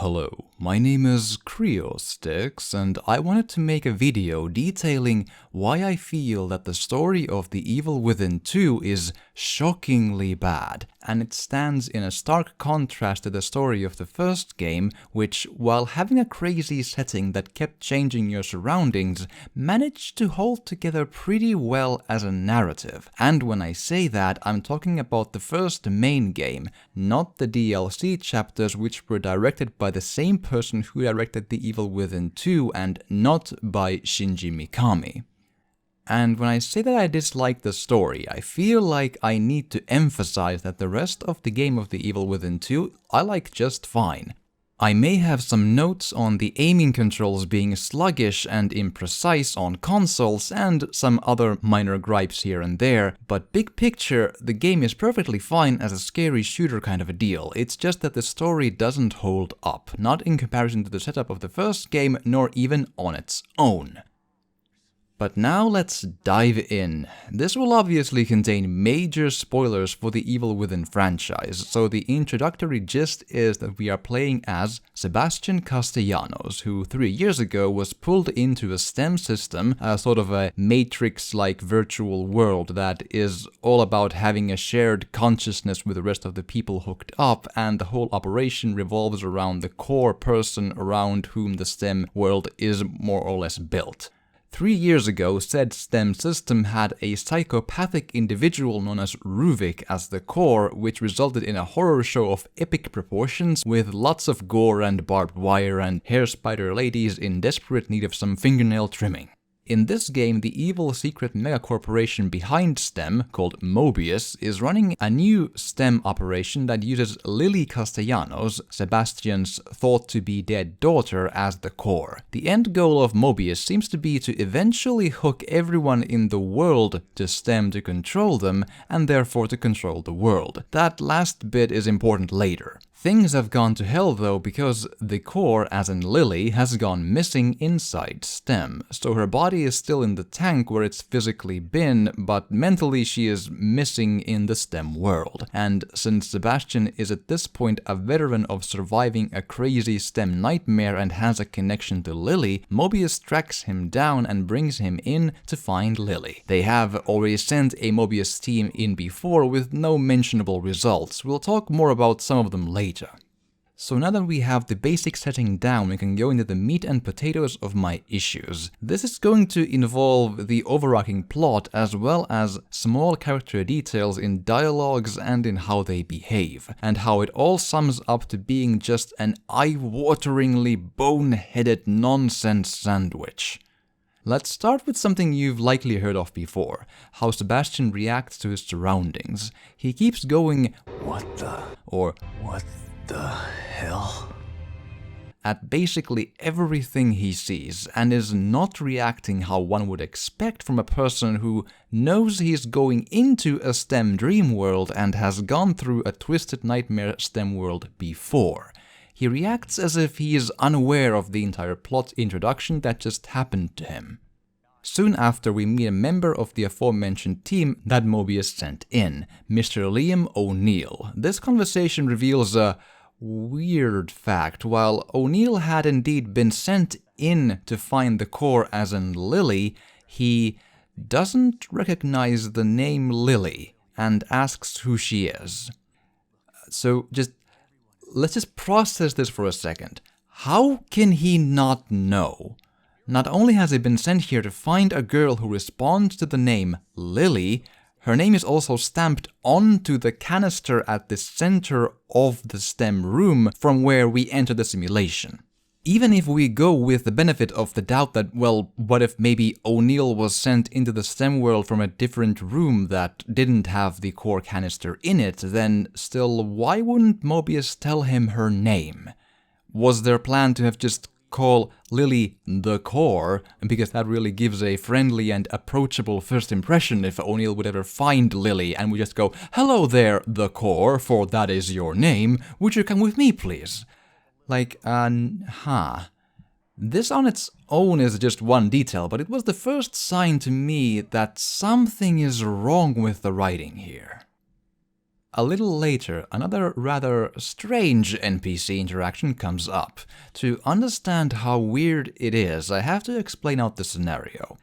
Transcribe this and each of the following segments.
Hello, my name is Kryostix, and I wanted to make a video detailing why I feel that the story of The Evil Within 2 is shockingly bad, and it stands in a stark contrast to the story of the first game, which, while having a crazy setting that kept changing your surroundings, managed to hold together pretty well as a narrative. And when I say that, I'm talking about the first main game, not the DLC chapters which were directed by the same person who directed The Evil Within 2 and not by Shinji Mikami. And when I say that I dislike the story, I feel like I need to emphasize that the rest of the game of The Evil Within 2 I like just fine. I may have some notes on the aiming controls being sluggish and imprecise on consoles and some other minor gripes here and there, but big picture, the game is perfectly fine as a scary shooter kind of a deal. It's just that the story doesn't hold up, not in comparison to the setup of the first game, nor even on its own. But now let's dive in. This will obviously contain major spoilers for the Evil Within franchise, so the introductory gist is that we are playing as Sebastian Castellanos, who 3 years ago was pulled into a STEM system, a sort of a Matrix-like virtual world that is all about having a shared consciousness with the rest of the people hooked up, and the whole operation revolves around the core person around whom the STEM world is more or less built. 3 years ago, said STEM system had a psychopathic individual known as Ruvik as the core, which resulted in a horror show of epic proportions with lots of gore and barbed wire and hair spider ladies in desperate need of some fingernail trimming. In this game, the evil secret megacorporation behind STEM, called Mobius, is running a new STEM operation that uses Lily Castellanos, Sebastian's thought-to-be-dead daughter, as the core. The end goal of Mobius seems to be to eventually hook everyone in the world to STEM to control them, and therefore to control the world. That last bit is important later. Things have gone to hell though, because the core, as in Lily, has gone missing inside STEM, so her body is still in the tank where it's physically been, but mentally she is missing in the STEM world. And since Sebastian is at this point a veteran of surviving a crazy STEM nightmare and has a connection to Lily, Mobius tracks him down and brings him in to find Lily. They have already sent a Mobius team in before with no mentionable results. We'll talk more about some of them later. So now that we have the basic setting down, we can go into the meat and potatoes of my issues. This is going to involve the overarching plot as well as small character details in dialogues and in how they behave, and how it all sums up to being just an eye-wateringly boneheaded nonsense sandwich. Let's start with something you've likely heard of before, how Sebastian reacts to his surroundings. He keeps going, "What the?" or "What the hell?" at basically everything he sees, and is not reacting how one would expect from a person who knows he's going into a STEM dream world and has gone through a twisted nightmare STEM world before. He reacts as if he is unaware of the entire plot introduction that just happened to him. Soon after, we meet a member of the aforementioned team that Mobius sent in, Mr. Liam O'Neill. This conversation reveals a weird fact. While O'Neill had indeed been sent in to find the core as in Lily, he doesn't recognize the name Lily and asks who she is. So let's just process this for a second. How can he not know? Not only has he been sent here to find a girl who responds to the name Lily, her name is also stamped onto the canister at the center of the STEM room from where we enter the simulation. Even if we go with the benefit of the doubt that, well, what if maybe O'Neill was sent into the STEM world from a different room that didn't have the core canister in it, then still, why wouldn't Mobius tell him her name? Was their plan to have just call Lily the core, because that really gives a friendly and approachable first impression if O'Neill would ever find Lily and we just go, "Hello there, the core, for that is your name, would you come with me please?" Like, This on its own is just one detail, but it was the first sign to me that something is wrong with the writing here. A little later, another rather strange NPC interaction comes up. To understand how weird it is, I have to explain out the scenario.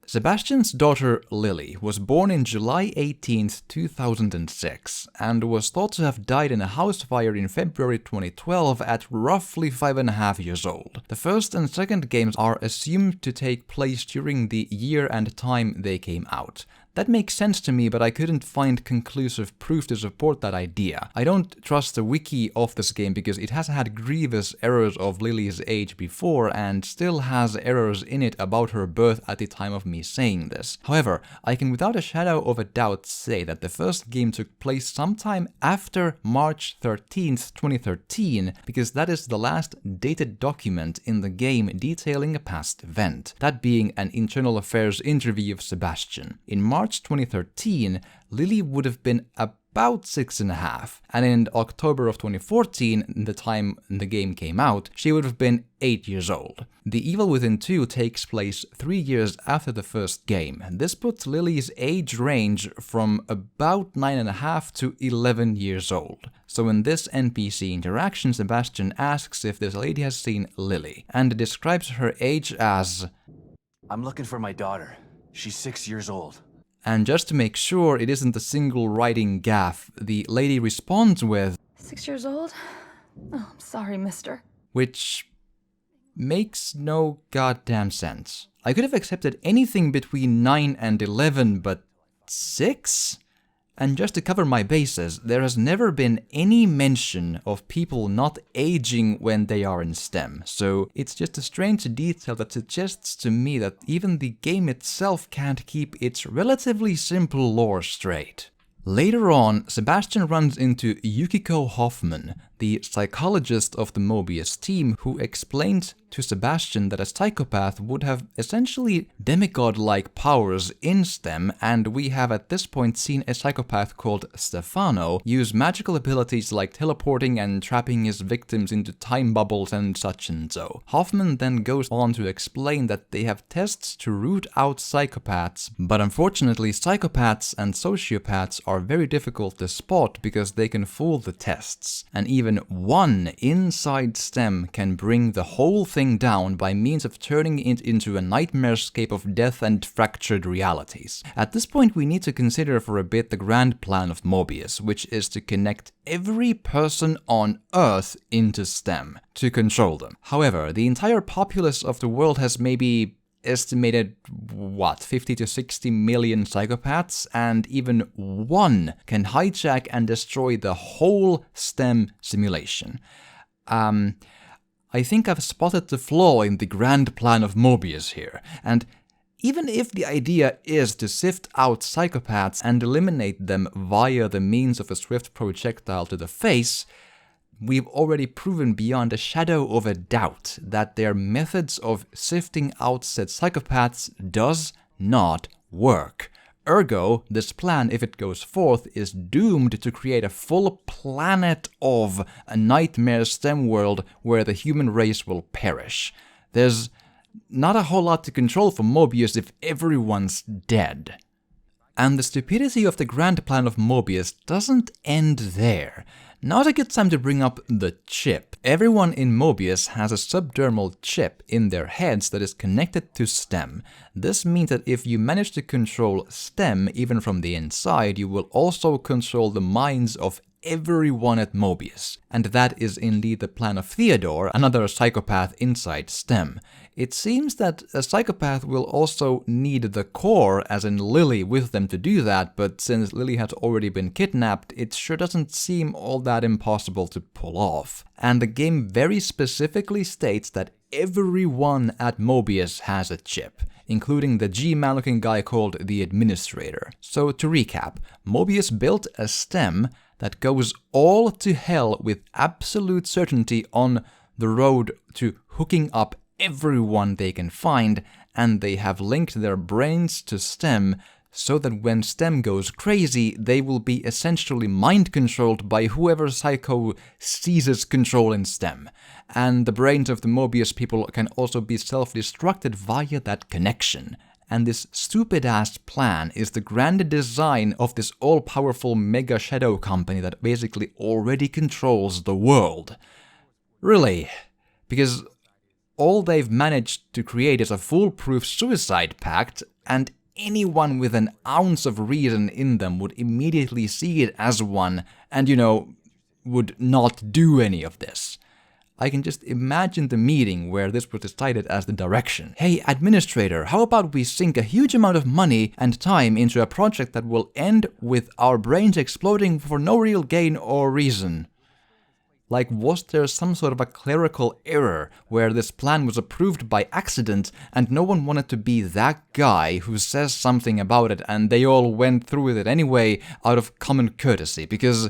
Sebastian's daughter Lily was born in July 18th, 2006, and was thought to have died in a house fire in February 2012 at roughly 5.5 years old. The first and second games are assumed to take place during the year and time they came out. That makes sense to me, but I couldn't find conclusive proof to support that idea. I don't trust the wiki of this game because it has had grievous errors of Lily's age before and still has errors in it about her birth at the time of me saying this. However, I can without a shadow of a doubt say that the first game took place sometime after March 13th, 2013, because that is the last dated document in the game detailing a past event, that being an internal affairs interview of Sebastian. In March 2013, Lily would have been about 6.5, and in October of 2014, the time the game came out, she would have been 8 years old. The Evil Within 2 takes place 3 years after the first game, and this puts Lily's age range from about 9.5 to 11 years old. So in this NPC interaction, Sebastian asks if this lady has seen Lily, and describes her age as, "I'm looking for my daughter. She's 6 years old." And just to make sure it isn't a single writing gaffe, the lady responds with, 6 years old? Oh, I'm sorry, mister. Which makes no goddamn sense. I could have accepted anything between 9 and 11, but 6? And just to cover my bases, there has never been any mention of people not aging when they are in STEM, so it's just a strange detail that suggests to me that even the game itself can't keep its relatively simple lore straight. Later on, Sebastian runs into Yukiko Hoffman, the psychologist of the Mobius team, who explained to Sebastian that a psychopath would have essentially demigod-like powers in STEM, and we have at this point seen a psychopath called Stefano use magical abilities like teleporting and trapping his victims into time bubbles and such and so. Hoffman then goes on to explain that they have tests to root out psychopaths, but unfortunately psychopaths and sociopaths are very difficult to spot because they can fool the tests, and even one inside STEM can bring the whole thing down by means of turning it into a nightmarescape of death and fractured realities. At this point we need to consider for a bit the grand plan of Mobius, which is to connect every person on Earth into STEM, to control them. However, the entire populace of the world has maybe estimated, 50 to 60 million psychopaths, and even one can hijack and destroy the whole STEM simulation. I think I've spotted the flaw in the grand plan of Mobius here, and even if the idea is to sift out psychopaths and eliminate them via the means of a swift projectile to the face, we've already proven beyond a shadow of a doubt that their methods of sifting out said psychopaths does not work. Ergo, this plan, if it goes forth, is doomed to create a full planet of a nightmare STEM world where the human race will perish. There's not a whole lot to control for Mobius if everyone's dead. And the stupidity of the grand plan of Mobius doesn't end there. Now's a good time to bring up the chip. Everyone in Mobius has a subdermal chip in their heads that is connected to STEM. This means that if you manage to control STEM even from the inside, you will also control the minds of everyone at Mobius. And that is indeed the plan of Theodore, another psychopath inside STEM. It seems that a psychopath will also need the core, as in Lily, with them to do that, but since Lily has already been kidnapped, it sure doesn't seem all that impossible to pull off. And the game very specifically states that everyone at Mobius has a chip, including the G-man looking guy called the Administrator. So to recap, Mobius built a STEM that goes all to hell with absolute certainty on the road to hooking up everyone they can find, and they have linked their brains to STEM so that when STEM goes crazy, they will be essentially mind-controlled by whoever psycho seizes control in STEM. And the brains of the Mobius people can also be self-destructed via that connection. and this stupid-ass plan is the grand design of this all-powerful mega shadow company that basically already controls the world. Really? Because all they've managed to create is a foolproof suicide pact, and anyone with an ounce of reason in them would immediately see it as one and, would not do any of this. I can just imagine the meeting where this was decided as the direction. Hey, administrator, how about we sink a huge amount of money and time into a project that will end with our brains exploding for no real gain or reason? Like, was there some sort of a clerical error where this plan was approved by accident and no one wanted to be that guy who says something about it and they all went through with it anyway out of common courtesy? Because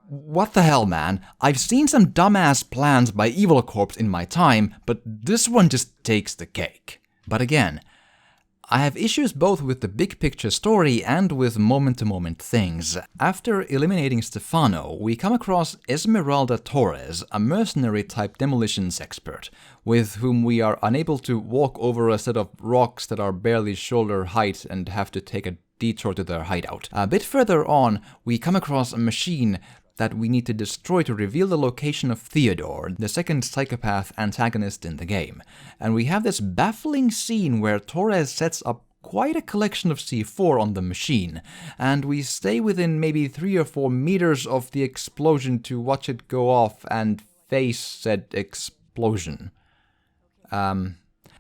what the hell, man? I've seen some dumbass plans by Evil Corps in my time, but this one just takes the cake. But again, I have issues both with the big picture story and with moment-to-moment things. After eliminating Stefano, we come across Esmeralda Torres, a mercenary-type demolitions expert, with whom we are unable to walk over a set of rocks that are barely shoulder height and have to take a detour to their hideout. A bit further on, we come across a machine that we need to destroy to reveal the location of Theodore, the second psychopath antagonist in the game. And we have this baffling scene where Torres sets up quite a collection of C4 on the machine, and we stay within maybe 3 or 4 meters of the explosion to watch it go off and face said explosion.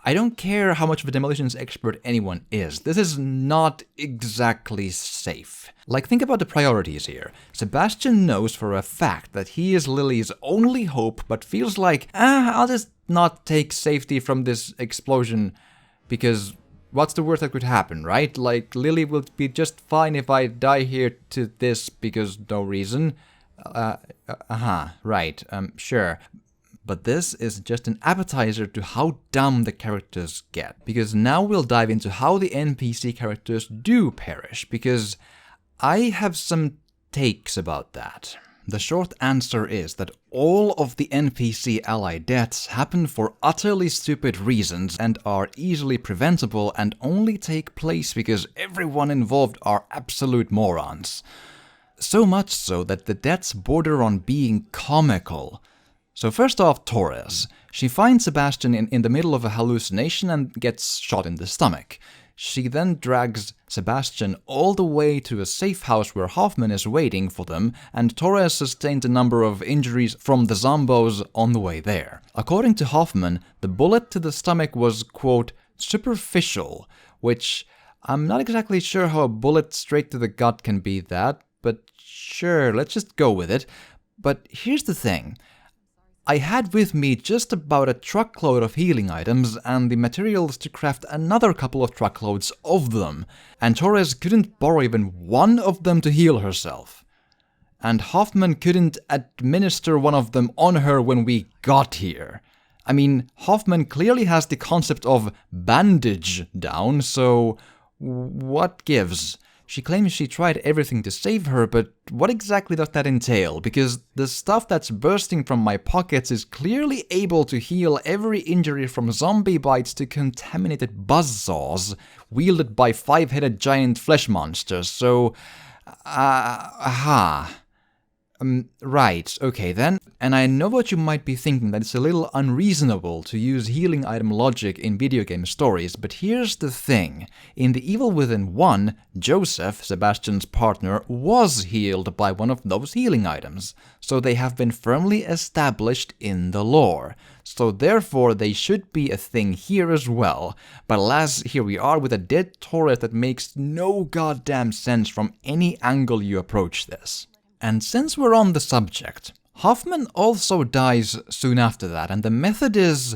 I don't care how much of a demolitions expert anyone is, this is not exactly safe. Like, think about the priorities here. Sebastian knows for a fact that he is Lily's only hope, but feels like, I'll just not take safety from this explosion, because what's the worst that could happen, right? Like, Lily will be just fine if I die here to this because no reason. Right, sure. But this is just an appetizer to how dumb the characters get. Because now we'll dive into how the NPC characters do perish, because I have some takes about that. The short answer is that all of the NPC ally deaths happen for utterly stupid reasons and are easily preventable and only take place because everyone involved are absolute morons. So much so that the deaths border on being comical. So first off, Torres. She finds Sebastian in the middle of a hallucination and gets shot in the stomach. She then drags Sebastian all the way to a safe house where Hoffman is waiting for them, and Torres sustained a number of injuries from the zombos on the way there. According to Hoffman, the bullet to the stomach was, quote, superficial, which I'm not exactly sure how a bullet straight to the gut can be that, but sure, let's just go with it. But here's the thing. I had with me just about a truckload of healing items and the materials to craft another couple of truckloads of them, and Torres couldn't borrow even one of them to heal herself. And Hoffman couldn't administer one of them on her when we got here. I mean, Hoffman clearly has the concept of bandage down, so what gives? She claims she tried everything to save her, but what exactly does that entail? Because the stuff that's bursting from my pockets is clearly able to heal every injury from zombie bites to contaminated buzzsaws wielded by 5-headed giant flesh monsters, so... right, okay then. And I know what you might be thinking, that it's a little unreasonable to use healing item logic in video game stories, but here's the thing. In The Evil Within 1, Joseph, Sebastian's partner, was healed by one of those healing items, so they have been firmly established in the lore. So therefore they should be a thing here as well, but alas, here we are with a dead Torres that makes no goddamn sense from any angle you approach this. And since we're on the subject, Hoffman also dies soon after that, and the method is...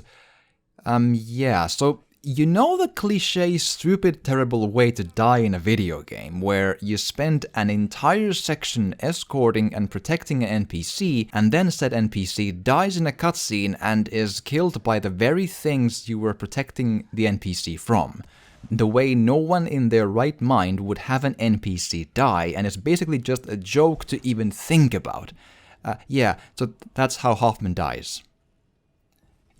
so you know the cliché stupid terrible way to die in a video game, where you spend an entire section escorting and protecting an NPC, and then said NPC dies in a cutscene and is killed by the very things you were protecting the NPC from. The way no one in their right mind would have an NPC die, and it's basically just a joke to even think about. So that's how Hoffman dies.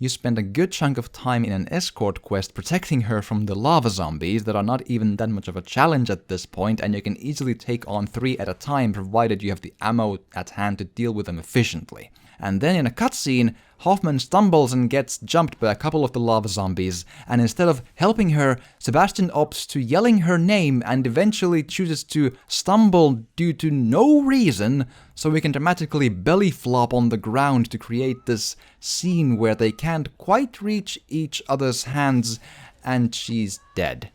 you spend a good chunk of time in an escort quest protecting her from the lava zombies that are not even that much of a challenge at this point, and you can easily take on 3 at a time provided you have the ammo at hand to deal with them efficiently. And then in a cutscene, Hoffman stumbles and gets jumped by a couple of the lava zombies, and instead of helping her, Sebastian opts to yelling her name and eventually chooses to stumble due to no reason, so we can dramatically belly flop on the ground to create this scene where they can't quite reach each other's hands, and she's dead.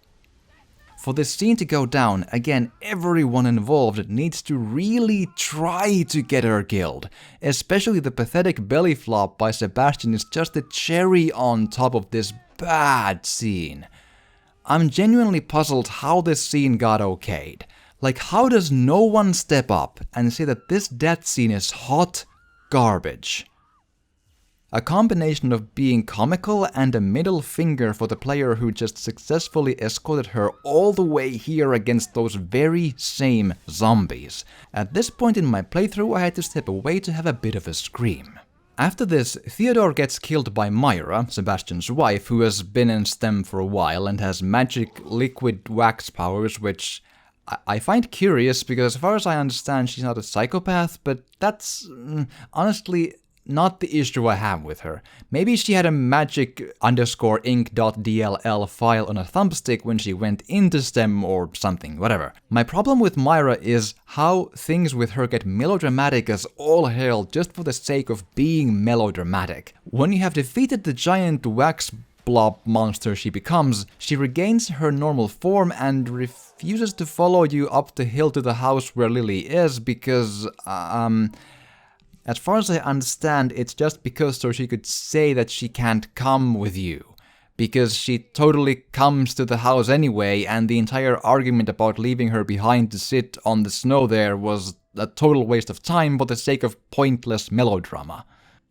For this scene to go down, again, everyone involved needs to really try to get her killed. Especially the pathetic belly flop by Sebastian is just a cherry on top of this bad scene. I'm genuinely puzzled how this scene got okayed. Like, how does no one step up and say that this death scene is hot garbage? A combination of being comical and a middle finger for the player who just successfully escorted her all the way here against those very same zombies. At this point in my playthrough, I had to step away to have a bit of a scream. After this, Theodore gets killed by Myra, Sebastian's wife, who has been in STEM for a while and has magic liquid wax powers, which I find curious because as far as I understand she's not a psychopath, but that's honestly not the issue I have with her. Maybe she had a magic_ink.dll file on a thumbstick when she went into STEM or something, whatever. My problem with Myra is how things with her get melodramatic as all hell just for the sake of being melodramatic. When you have defeated the giant wax blob monster she becomes, she regains her normal form and refuses to follow you up the hill to the house where Lily is because, as far as I understand, it's just because so she could say that she can't come with you. Because she totally comes to the house anyway, and the entire argument about leaving her behind to sit on the snow there was a total waste of time for the sake of pointless melodrama.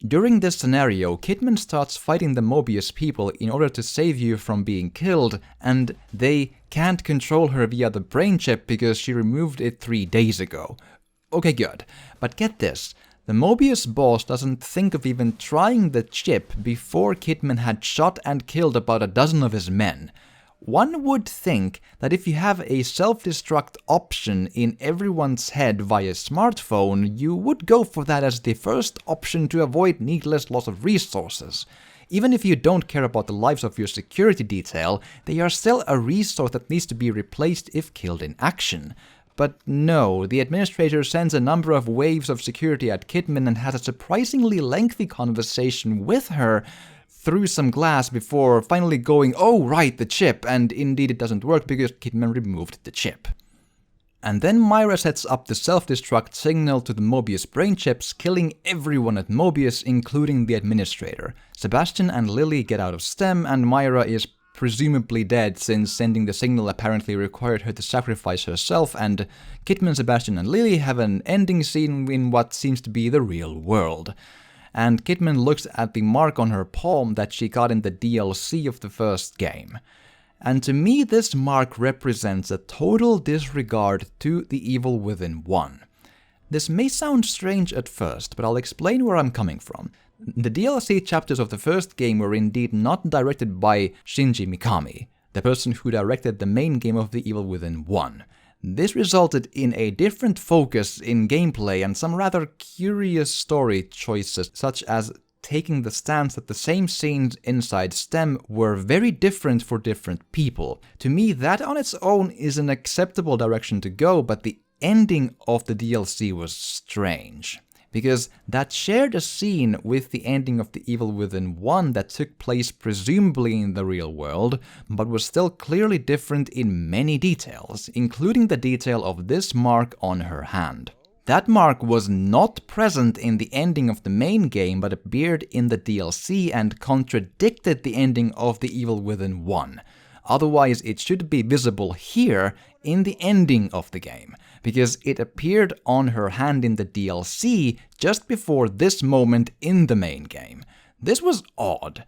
During this scenario, Kidman starts fighting the Mobius people in order to save you from being killed, and they can't control her via the brain chip because she removed it 3 days ago. Okay, good. But get this. The Mobius boss doesn't think of even trying the chip before Kidman had shot and killed about a dozen of his men. One would think that if you have a self-destruct option in everyone's head via smartphone, you would go for that as the first option to avoid needless loss of resources. Even if you don't care about the lives of your security detail, they are still a resource that needs to be replaced if killed in action. But no, the administrator sends a number of waves of security at Kidman and has a surprisingly lengthy conversation with her through some glass before finally going, oh right, the chip, and indeed it doesn't work because Kidman removed the chip. And then Myra sets up the self-destruct signal to the Mobius brain chips, killing everyone at Mobius, including the administrator. Sebastian and Lily get out of STEM, and Myra is presumably dead since sending the signal apparently required her to sacrifice herself, and Kidman, Sebastian and Lily have an ending scene in what seems to be the real world. And Kidman looks at the mark on her palm that she got in the DLC of the first game. And to me this mark represents a total disregard to the evil within 1. This may sound strange at first, but I'll explain where I'm coming from. The DLC chapters of the first game were indeed not directed by Shinji Mikami, the person who directed the main game of The Evil Within 1. This resulted in a different focus in gameplay and some rather curious story choices, such as taking the stance that the same scenes inside STEM were very different for different people. To me, that on its own is an acceptable direction to go, but the ending of the DLC was strange. Because that shared a scene with the ending of The Evil Within 1 that took place presumably in the real world, but was still clearly different in many details, including the detail of this mark on her hand. That mark was not present in the ending of the main game, but appeared in the DLC and contradicted the ending of The Evil Within 1. Otherwise, it should be visible here in the ending of the game, because it appeared on her hand in the DLC just before this moment in the main game. This was odd.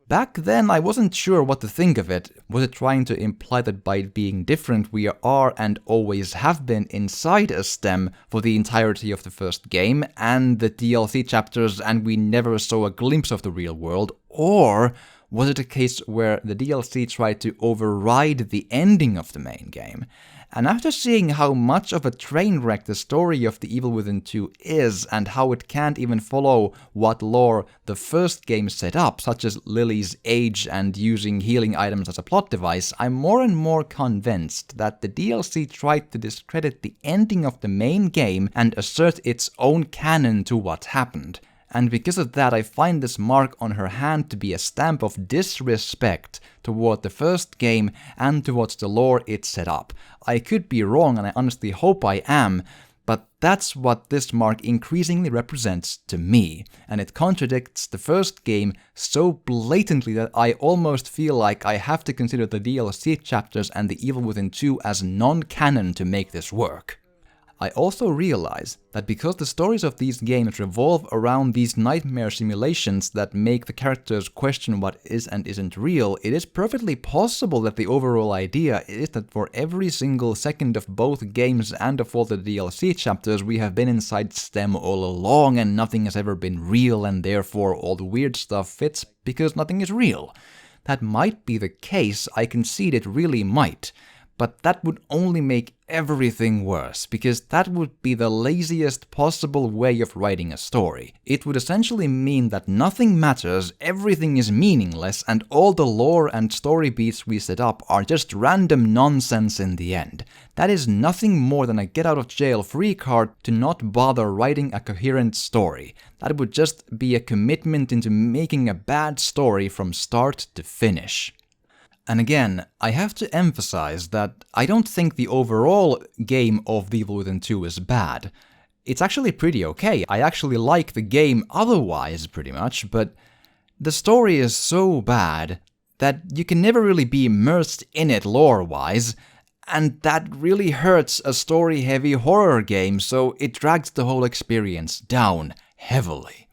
Back then, I wasn't sure what to think of it. Was it trying to imply that by being different we are and always have been inside a STEM for the entirety of the first game and the DLC chapters, and we never saw a glimpse of the real world? Or was it a case where the DLC tried to override the ending of the main game? And after seeing how much of a train wreck the story of The Evil Within 2 is, and how it can't even follow what lore the first game set up, such as Lily's age and using healing items as a plot device, I'm more and more convinced that the DLC tried to discredit the ending of the main game and assert its own canon to what happened. And because of that, I find this mark on her hand to be a stamp of disrespect toward the first game and towards the lore it set up. I could be wrong, and I honestly hope I am, but that's what this mark increasingly represents to me, and it contradicts the first game so blatantly that I almost feel like I have to consider the DLC chapters and The Evil Within 2 as non-canon to make this work. I also realize that because the stories of these games revolve around these nightmare simulations that make the characters question what is and isn't real, it is perfectly possible that the overall idea is that for every single second of both games and of all the DLC chapters, we have been inside STEM all along and nothing has ever been real, and therefore all the weird stuff fits because nothing is real. That might be the case, I concede it really might. But that would only make everything worse, because that would be the laziest possible way of writing a story. It would essentially mean that nothing matters, everything is meaningless, and all the lore and story beats we set up are just random nonsense in the end. That is nothing more than a get-out-of-jail-free card to not bother writing a coherent story. That would just be a commitment into making a bad story from start to finish. And again, I have to emphasize that I don't think the overall game of The Evil Within 2 is bad. It's actually pretty okay. I actually like the game otherwise, pretty much, but the story is so bad that you can never really be immersed in it lore-wise, and that really hurts a story-heavy horror game, so it drags the whole experience down heavily.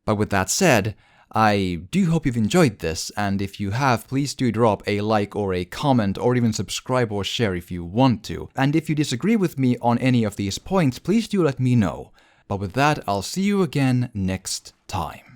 But with that said, I do hope you've enjoyed this, and if you have, please do drop a like or a comment, or even subscribe or share if you want to. And if you disagree with me on any of these points, please do let me know. But with that, I'll see you again next time.